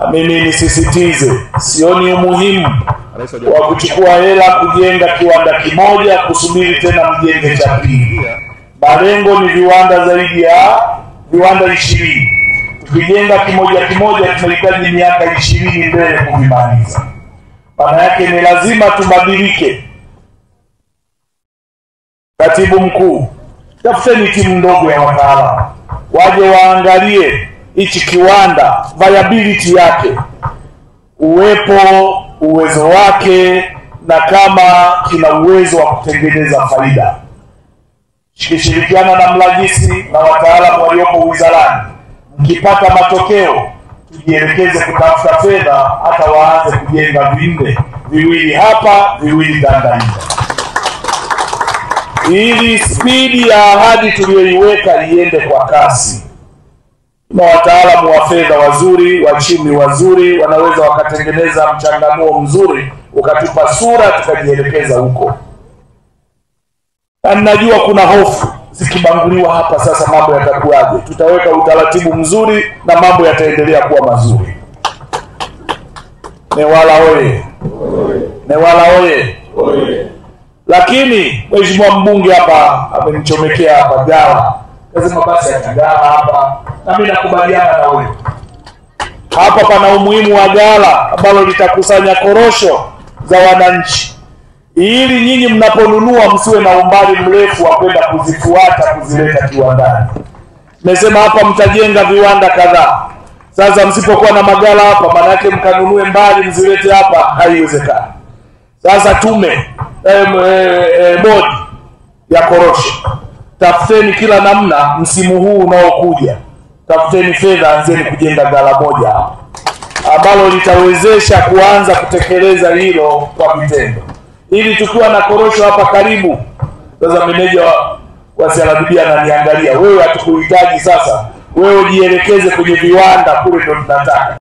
Mimi nisisitize, sioni umuhimu wa kuchukua hela kujenga kiwanda kimoja kusubiri tena mjenge cha pili. Malengo ni viwanda zaidi ya viwanda 20. Tukijenga kimoja kimoja tunahitaji miaka 20 mbele kuvimaliza. Maana yake ni lazima tubadilike. Katibu mkuu, tafuteni timu ndogo ya wataalamu waje waangalie hichi kiwanda viability yake, uwepo, uwezo wake, na kama kina uwezo wa kutengeneza faida. Shirikiana na mrajisi na wataalamu waliopo wizarani. Mkipata matokeo tujielekeze kutafuta fedha, hata waanze kujenga vinne, viwili hapa, viwili Tanganyika, ili spidi ya ahadi tuliyoiweka iende kwa kasi. Na wataalamu wa fedha wazuri, wachumi wazuri, wanaweza wakatengeneza mchanganuo mzuri ukatupa sura tukajielekeza huko. Na ninajua kuna hofu zikibanguliwa hapa sasa mambo yatakuwaje. Tutaweka utaratibu mzuri na mambo yataendelea kuwa mazuri. Newala oye. Newala oye. Lakini mheshimiwa mbunge hapa amenichomekea hapa Gala. Lazima basi atagala hapa, na mimi nakubaliana na wewe. Hapa pana umuhimu wa gala ambalo litakusanya korosho za wananchi, ili nyinyi mnaponunua msiwe na umbali mrefu wa kwenda kuzifuata kuzileta kiwandani. Nimesema hapa mtajenga viwanda kadhaa. Sasa msipokuwa na magala hapa, maana yake mkanunue mbali mzilete hapa, haiwezekani. Sasa tume bodi ya korosho, tafuteni kila namna msimu huu unaokuja. Tafuteni fedha, anzeni kujenga gala moja hapa ambalo litawezesha kuanza kutekeleza hilo kwa vitendo. Ili tukiwa na korosho hapa karibu, sasa meneja wa CRDB ananiangalia, wewe hatukuhitaji sasa, wewe jielekeze kwenye viwanda kule ndo tunataka.